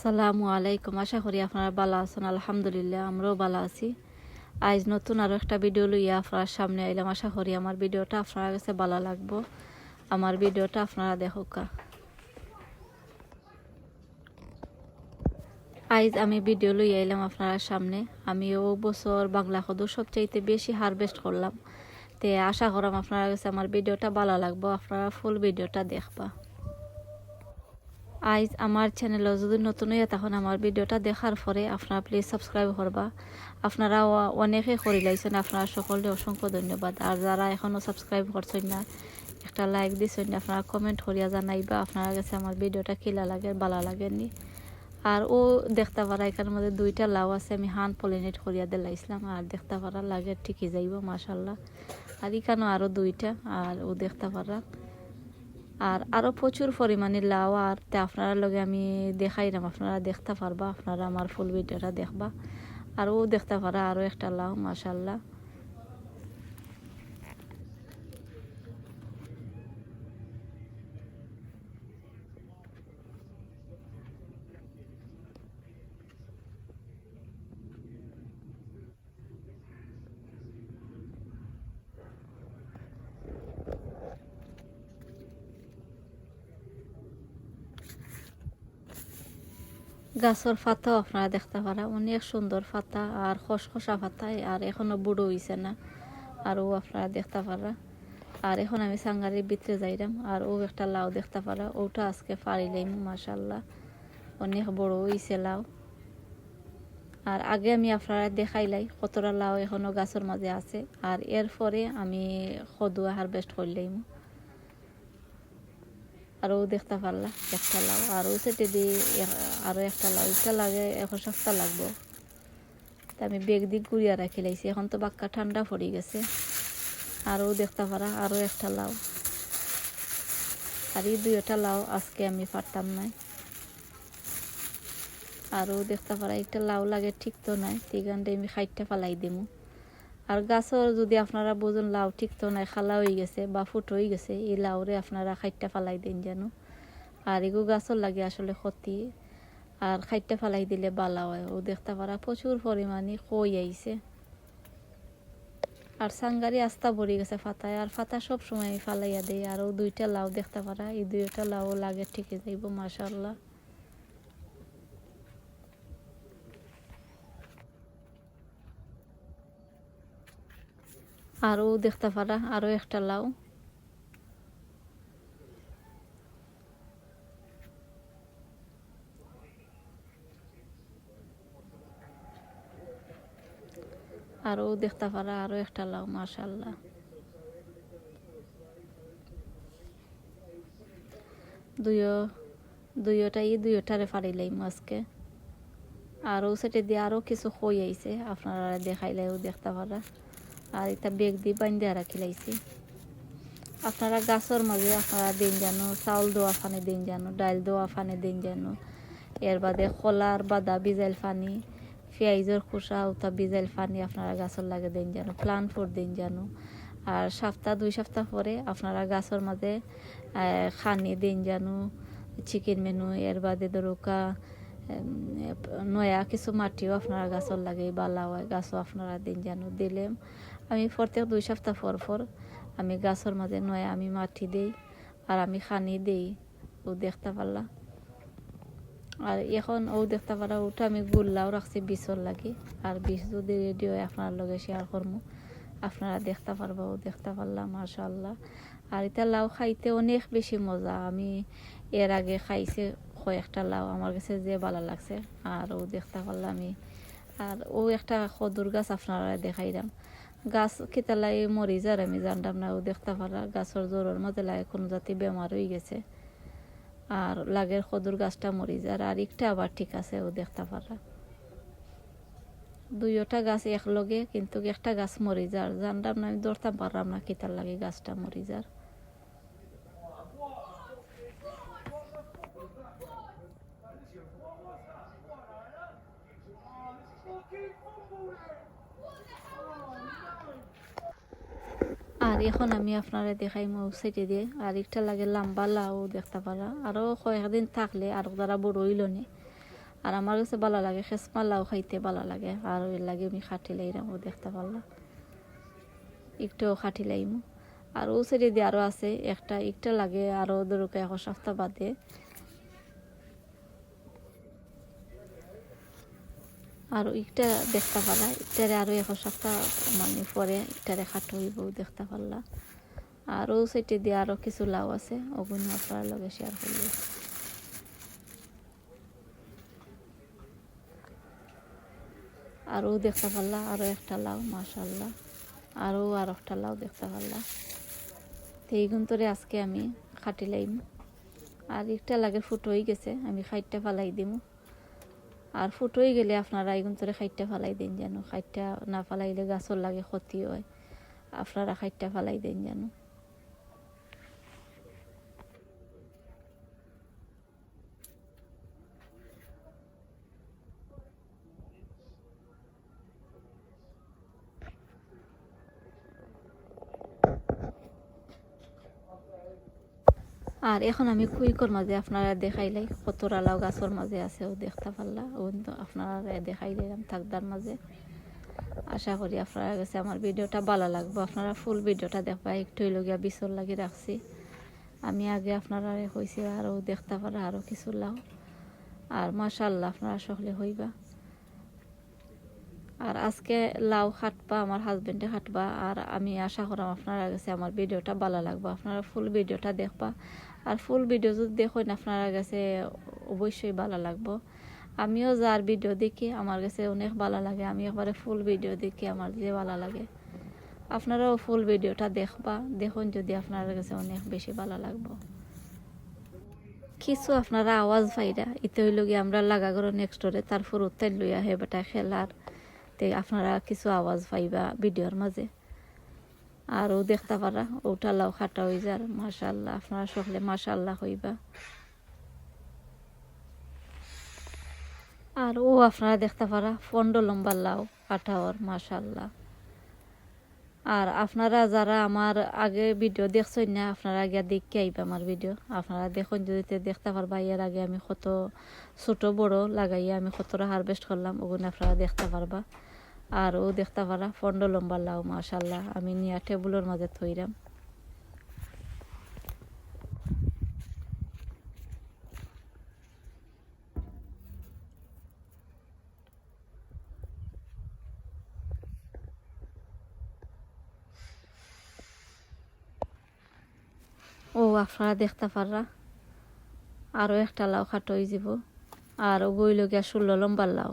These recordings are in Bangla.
আসসালামু আলাইকুম। আশা করি আপনারা ভালো আছেন। আলহামদুলিল্লাহ আমরাও ভালো আছি। আজ নতুন আরও একটা ভিডিও লইয়া আপনার সামনে আইলাম। আশা করি আমার ভিডিওটা আপনার কাছে ভালো লাগবো। আমার ভিডিওটা আপনারা দেখুকা। আজ আমি ভিডিও লইয়া আইলাম আপনার সামনে। আমি ও বছর বাংলা কদু সবচাইতে বেশি হারভেস্ট করলাম। তে আশা করাম আপনার কাছে আমার ভিডিওটা ভালো লাগবো। আপনারা ফুল ভিডিওটা দেখবা। আজ আমার চ্যানেলও যদি নতুন হয়ে তখন আমার ভিডিওটা দেখার পরে আপনারা প্লিজ সাবস্ক্রাইব করবা। আপনারা অনেকে করে লাইছেন, আপনারা সকলে অসংখ্য ধন্যবাদ। আর যারা এখনও সাবস্ক্রাইব করছেন না, একটা লাইক দিচ্ছেন না, আপনারা কমেন্ট করিয়া জানাইবা আপনারা কাছে আমার ভিডিওটা কিলা লাগে ভালো লাগেনি। আর ও দেখতে পারা এখানের মধ্যে দুইটা লাউ আছে, আমি হান পলিনেট করিয়া দিলাইছিলাম। আর দেখতে পারা লাগে ঠিকই যাইব মাশাল্লাহ। আর এখানেও আরও দুইটা, আর ও দেখতে পারা আর আরও প্রচুর পরিমাণে লাউ। আর তে আপনারা লগে আমি দেখাইলাম, আপনারা দেখতে পারবা, আপনারা আমার ফুল ভিডিওটা দেখবা। আর ও দেখতে পারা আরও একটা লাউ মাশাল্লাহ। গাছের পাতাও আপনারা দেখতে পারা অনেক সুন্দর পাতা আর খসখসা পাতায়, আর এখনো বুড়ো হইছে না। আর ও আপনারা দেখতে পারা। আর এখন আমি সাঙ্গারির ভিতরে যাইলাম। আর ও একটা লাউ দেখতে পারা, ওটা আজকে পারিলাম মাশাল্লাহ, অনেক বড় হইছে লাউ। আর আগে আমি আপনারা দেখাইলাই কতটা লাউ এখনো গাছের মাঝে আছে। আর এরপরে আমি খদুয়া হারভেস্ট করলাম। আরও দেখতে পারলা একটা লাউ, আরও সেটে দিয়ে আরও একটা লাউ। এটা লাগে এখন সস্তা লাগবো, তা আমি বেগ দিক গুড়িয়া রাখি লাইছি। এখন তো বাক্কা ঠান্ডা পড়ে গেছে। আরও দেখতে পারা আরও একটা লাউ। আর এই দুইটা লাউ আজকে আমি পারতাম নাই। আরও দেখতে পারা একটা লাউ লাগে ঠিক তো নাই, সেখানটা আমি খাইটটা ফালাই দিমু। আর গাছর যদি আপনারা বোঝেন লাউ ঠিক তো নাই, খালা হয়ে গেছে বা ফুট হয়ে গেছে, এই লাউরে আপনারা খাইটটা ফালাই দিন যেন। আর এগু গাছর লাগে আসলে ক্ষতি, আর খাইটটা ফালাই দিলে বালা হয়। ও দেখতে পারা প্রচুর পরিমাণে কই আইছে। আর সাঙ্গারি আস্তা ভরে গেছে ফাতায়, আর ফাতা সব সময় ফালাইয়া দেয়। আর ও দুইটা লাউ দেখতে পারা, এই দুইটা লাউ লাগে ঠিকই যাইব মাশাল্লাহ। আর ও দেখতে পারা আরও একটা লাউ। আর ও দেখতে পারা আরও একটা লাউ মাশাল্লাহ। দুইটারে ফাড়িলাম আজকে। আর ও সেটে দিয়ে আরও কিছু খই আইছে, আপনারা দেখাইলেও দেখতে পারা। আর এটা বেগ দিয়ে বান্ধে রাখি লাইছি। আপনারা গাছের মাঝে আপনারা দিন জানো চাউল দোয়া ফানি দিন জানো, ডাইল দোয়া ফানি দিন জানো। এর বাদে খোলার বাদা বিজাইল ফানি, পেঁয়াজের খোসা ওটা বিজাইল ফানি আপনারা গাছের লাগে দিন জানো, প্লান ফুড দিন জানো। আর দুই সপ্তাহ পরে আপনারা গাছের মাঝে খানি দিন জানো, চিকেন মেনু। এর বাদে দরকা নয়া কিছু মাটিও আপনারা গাছের লাগে বালা হয়, গাছও আপনারা দিন জানো দিলেম। আমি প্রত্যেক 2 সপ্তাহ পর আমি গাছের মাঝে নয়া আমি মাটি দিই, আর আমি খানি দিই। ও দেখতে পারলা। আর এখন ও দেখতে পারা ওটা আমি গুল্লাও রাখছি বিষর লাগে। আর বিষ যদি রেডি হয় আপনার লগে শেয়ার করবো, আপনারা দেখতে পারবা। ও দেখতে পারলাম মাশাল্লাহ। আর এটা লাউ খাইতে অনেক বেশি মজা। আমি এর আগে খাইছে কয়েকটা লাউ, আমার কাছে যে ভালো লাগছে। আর ও দেখতে পারলাম আমি। আর ও একটা খদুর গাছ আপনারা দেখাইলাম। গাছ কিতালাই মরি যার আমি জানতাম না। ও দেখতে পারা গাছের জোরের মধ্যে লাগে কোনো জাতি বেমার হয়ে গেছে। আর লাগের খদুর গাছটা মরি যার, আর একটা আবার ঠিক আছে। ও দেখতে পারা দুইটা গাছ একলগে, কিন্তু একটা গাছ মরি যার জানতাম না, আমি ধরতাম পারলাম না কিতার লাগে গাছটা মরি যার। আর এখন আমি আপনারা দেখাই মৌসাইটে দিয়ে আর একটা লাগে লম্বা লাউ দেখতে পারা। আরও কয়েকদিন থাকলে আরও দ্বারা বড় হইল নি। আর আমার কাছে ভালো লাগে খেসমা লাউ খাইতে ভালো লাগে, আর ওই লাগে আমি খাটি লাইলাম, ও দেখতে পারলাম একটুও খাটি লাইম। আর ও সাইডে দিয়ে আরও আছে একটা লাগে আরও ধরুক 1 সপ্তাহ বাদে। আর একটা দেখতে পারলা এটারে আরও 1 সপ্তাহ মানে পরে এটারে খাটো হইব দেখতে পারলা। আর ও সাইডে দিয়ে আরও কিছু লাউ আছে, ওগুলো আপনার লগে শেয়ার করব। আরও দেখতে পারলা আরও একটা লাউ, মাশাআল্লাহ, আরও আর একটা লাউ দেখতে পারলা। তো এই গুন্তরে আজকে আমি খাটি লাইম। আর একটা লাগে ফুটো হয়ে গেছে, আমি খাইটটা ফালাই দিম। আর ফুটো হয়ে গেলে আপনারা এই গুন্তরে খাইটটা ফালাই দিন, যেন খাইটটা না ফালাইলে গাছর লাগে ক্ষতি হয়, আপনারা খাইটটা ফালাই দিন যেন। আর এখন আমি কুইকর মাঝে আপনারা দেখাইলাই কতটা লাউ গাছর মাঝে আছে, ও দেখতে পারলা, ও আপনারা দেখাই দিলাম থাকদার মাঝে। আশা করি আপনারা কাছে আমার ভিডিওটা ভালো লাগবে, আপনারা ফুল ভিডিওটা দেখবা। একটু লগিয়া বিচর লাগি রাখছি আমি আগে, আপনারা হয়েছে আরও দেখতে পারা আরও কিছু লাউ। আর মাশাআল্লাহ আপনারা সকলে হইবা। আর আজকে লাউ খাটবা আমার হাজবেন্ডে খাটবা, আর আমি আশা করাম আপনারা কাছে আমার ভিডিওটা ভালো লাগবে, আপনারা ফুল ভিডিওটা দেখবা। আর ফুল ভিডিও যদি দেখুন আপনারা কাছে অবশ্যই ভালো লাগবে। আমিও যার ভিডিও দেখি আমার কাছে অনেক ভালো লাগে, আমি একবারে ফুল ভিডিও দেখি আমার যে ভালো লাগে। আপনারাও ফুল ভিডিওটা দেখবা, দেখুন যদি আপনার কাছে অনেক বেশি ভালো লাগবে। কিছু আপনারা আওয়াজ পাইরা ইতে হইল গিয়ে আমরা লাগাগর নেক্সটরে তারপর উত্তাই লইয়া হে বেটা খেলার, তে আপনারা কিছু আওয়াজ পাইবা ভিডিওর মাঝে। আর ও দেখতে পারা ওটা লাউ খাটা হয়ে যার, মাশাআল্লাহ আপনারা সকলে মাশাআল্লাহ হইবা। আর ও আপনারা দেখতে পারা 15 লম্বা লাউ কাটাওয়ার, মাশাআল্লাহ। আর আপনারা যারা আমার আগে ভিডিও দেখছেন না, আপনারা আগে দেখতে আইবা আমার ভিডিও, আপনারা দেখুন যদি দেখতে পারবা এর আগে আমি কত ছোট বড় লাগাইয়া আমি কতটা হারভেস্ট করলাম, ওগুলো আপনারা দেখতে পারবা। আর ও দেখতে পারা 15 লম্বা লাউ, মাশাআল্লাহ, আমি নিয়ে টেবুলের মাঝে থইরাম। ও আপনারা দেখতে পাররা আরও একটা লাউ খাটো হয়ে যাব। আর ও গইল গিয়া 16 লম্বা লাউ।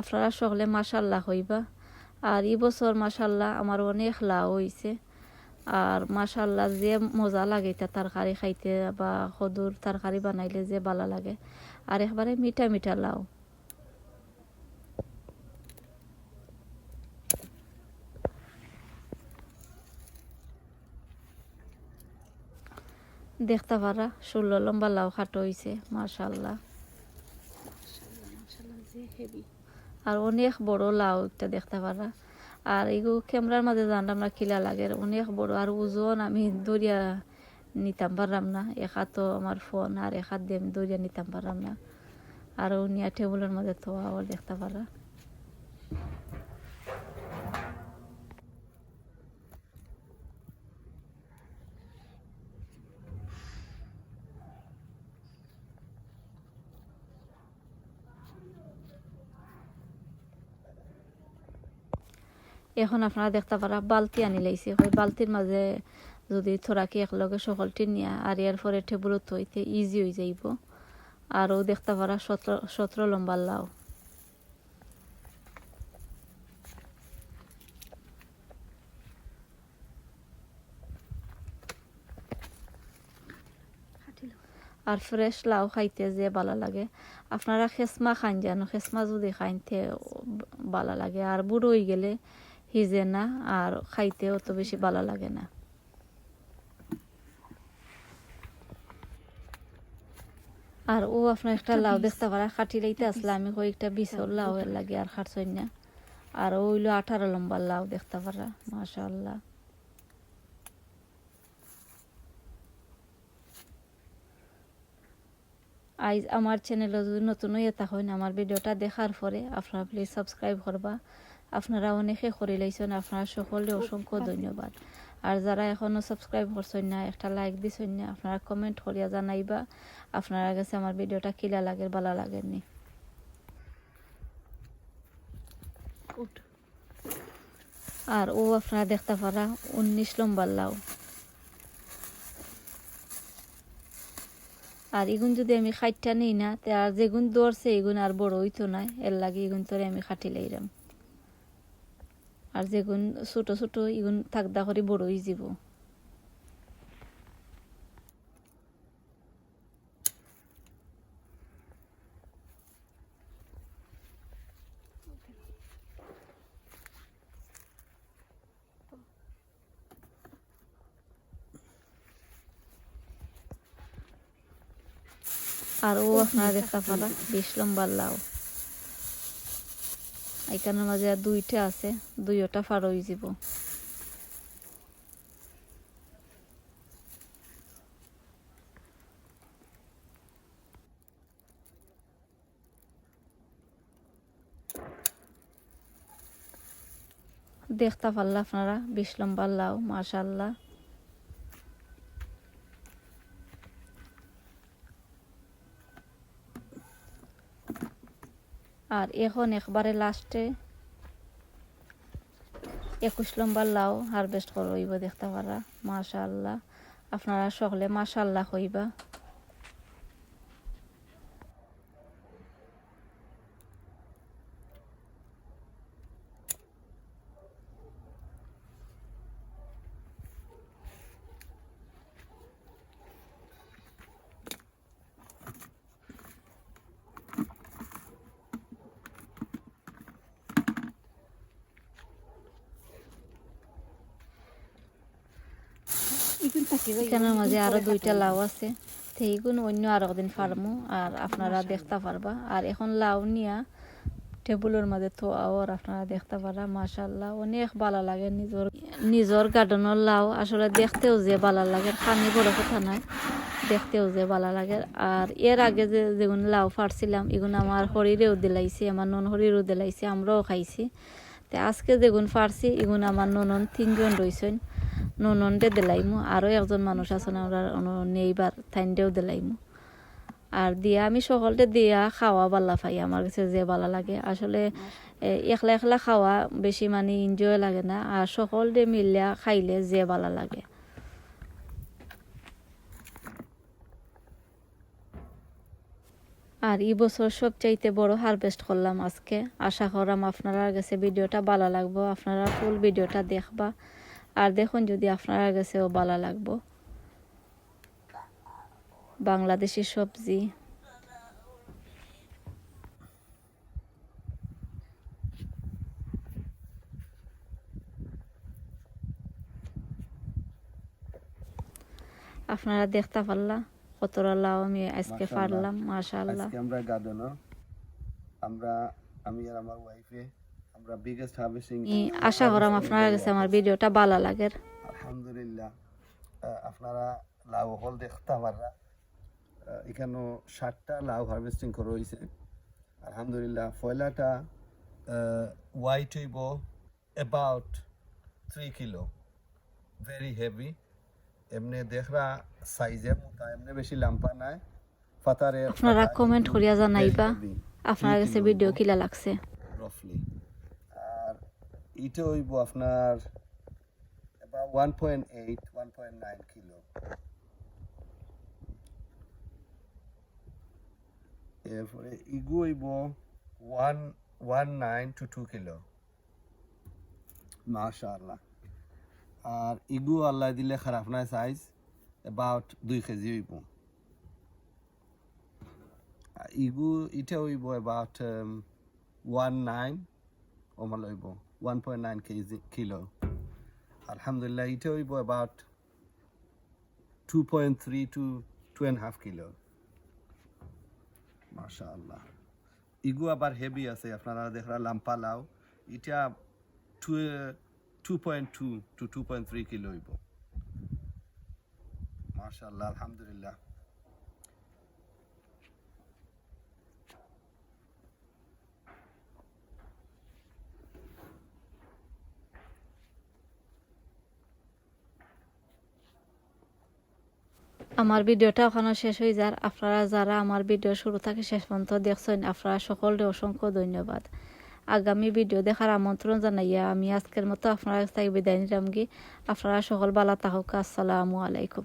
আপনারা সকলে মাশাআল্লাহ হইবা। আর এই বছর মাশাআল্লাহ আমার অনেক লাউ হয়েছে। আর মাশাআল্লাহ যে মজা লাগে তা তরকারি খাইতে বা কদুর তরকারি বানাইলে যে ভালো লাগে। আর একবারে মিঠা মিঠা লাউ। দেখতে পারা 16 লম্বা লাউ খাটো হয়েছে, মাশাআল্লাহ। আর অনেক বড় লাউ একটা দেখতে পারা। আর এগুলো ক্যামেরার মাঝে জানলাম না খিলা লাগে, অনেক বড়। আর ওজন আমি দরিয়া নিতাম পারলাম না, এক হাত আমার ফোন আর এক হাত দিয়ে আমি দরিয়া নিতাম পারলাম না। আর নিয়া টেবুলের মাঝে তো আবার দেখতে পারা। এখন আপনারা দেখতে পারা বালতি আনি লাইছে, ওই বালতির মাঝে যদি থোড়াকে একলগে সকলটি নিয়ে আর এর পরে টেবুলত থইতে ইজি হয়ে যাইব। আরও দেখতে পারা 17 লম্বা লাউ। আর ফ্রেশ লাউ খাইতে যে ভালো লাগে। আপনারা খেসমা খান যেন, খেসমা যদি খাইতে ভালো লাগে। আর বুড়ো হয়ে গেলে হিজে না আর খাইতে অত বেশি ভালো লাগে না। আর ও আপনার একটা লাউ দেখতে পারা খাটি লাইতে আসলে আমি কয়েকটা বিছর লাউ এর লাগে আর খাটছই না। আর ওইলো 18 লম্বা লাউ দেখতে পারা, মাশাআল্লাহ। আইজ আমার চ্যানেলে যদি নতুন হয়ে থাকেন আমার ভিডিওটা দেখার পরে আপনারা প্লিজ সাবস্ক্রাইব করবা। আপনারা অনেকে করে লাইছেন, আপনারা সকলে অসংখ্য ধন্যবাদ। আর যারা এখনও সাবস্ক্রাইব করছেন না একটা লাইক দিছেন না, আপনারা কমেন্ট করিয়া জানাইবা আপনারা কাছে আমার ভিডিওটা কিলা লাগে ভালো লাগেনি। আর ও আপনারা দেখতে পারা 19 নম্বর লাউ। আর এগুন যদি আমি খাইটা নিই না তে আর যেগুন দৌড়ছে এগুন আর বড় হইতো না, এর লাগে এগুন তোরে আমি খাটি লাইলাম। আর যেগুন ছোট ছোট এগুন থাকদা করে বড় হয়ে যাব। আর ও আপনারা দেখতে পারা 20 নম্বর লাউ। এখানের মাঝে আর দুইটা আছে, দুইটা ফার হয়ে যাব। দেখতে পারলা আপনারা 20 নম্বর লাউ, মাশাআল্লাহ। আর এখন একবারে লাস্টে 21 নম্বর লাউ হারভেস্ট করব দেখতে পারা, মাশাআল্লাহ। আপনারা সকলে মাশাআল্লাহ কইবা। এখানের মাঝে আরো দুইটা লাউ আছে, সেইগুলো অন্য আরো দিন ফার্মু আর আপনারা দেখতে পারবা। আর এখন লাউ নিয়া টেবুলের মাঝে থোয়াও আর আপনারা দেখতে পারা, মাশাআল্লাহ অনেক ভালো লাগে। নিজের গার্ডেনের লাউ আসলে দেখতেও যে ভালো লাগে, খানি বড় কথা নয়, দেখতেও যে ভালো লাগে। আর এর আগে যেগুন লাউ ফাটছিলাম এগুলো আমার শরীরেও দিলাইছে, আমার নন শরীরেও দিলাইছে, আমরাও খাইছি। তো আজকে যেগুন ফাটছি এগুলো আমার ননন 3 জন রয়েছেন, নননডে দিলাইমু, আরও একজন মানুষ আছেন আমরা নেইবার থাইনডেও দিলাইমু। আর দিয়া আমি সকলতে দিয়া খাওয়া বালা পাই, আমার কাছে যে ভালো লাগে। আসলে একলা একলা খাওয়া বেশি মানে এনজয় লাগে না, আর সকলতে মিলিয়া খাইলে যে ভালো লাগে। আর এই বছর সবচাইতে বড় হারভেস্ট করলাম আজকে। আশা করলাম আপনারা কাছে ভিডিওটা ভালো লাগবো, আপনারা ফুল ভিডিওটা দেখবা। আর দেখুন যদি আপনারা কাছেও ভালো লাগবো। বাংলাদেশি সবজি। আপনারা দেখতে পারলা কতটা লাউ আমি আজকে পারলাম, মাশাআল্লাহ। আজকে আমরা গার্ডেনার, আমি আর আমার ওয়াইফে আমরা বিগেস্ট হারভেস্টিং। আশা করাম আপনারা কাছে আমার ভিডিওটা ভালো লাগে। আলহামদুলিল্লাহ আপনারা লাউ হল দেখতে পাররা, এখানে 60টা লাউ হারভেস্টিং করা হয়েছে। আলহামদুলিল্লাহ ফয়লাটা ওয়াইট হইব অ্যাবাউট 3 কিলো, ভেরি হেভি। এমনি দেখরা সাইজের মতো, এমনি বেশি লাম্পা নাই। ফাতারে আপনারা কমেন্ট করিয়া জানাইবা আপনার কাছে ভিডিও কিলা লাগছে রাফলি। আর এটা হইব আপনার about 1.8 1.9 কিলো। এরপরে ইগু হইব 1.19 to 2 কিলো, মাশাআল্লাহ। আর ইগু আল্লাহ দিলে খারাপ নাই, সাইজ about 2 কেজি হইব। ইগু এটা হইব about 1.9 ওমাল হইব 1.9 কিলো। আলহামদুলিল্লাহ এটা হইব about 2.3 to 2.5 কিলো, মাশাআল্লাহ। ইগু আবার হেভি আছে, আপনারা দেখরা লাম্পা লাউ, এটা 2.2 to 2.3 কিলো হইব, মাশাআল্লাহ। আলহামদুলিল্লাহ আমার ভিডিওটা ওখানে শেষ হয়ে যার। আপনারা যারা আমার ভিডিও শুরু থেকে শেষ পর্যন্ত দেখছেন, আপনারা সকলকে অসংখ্য ধন্যবাদ। আগামী ভিডিও দেখার আমন্ত্রণ জানাইয়া আমি আজকের মতো আপনারা কাছ থেকে বিদায় নিলাম। আপনারা সকল ভালো থাকুক। আসসালামু আলাইকুম।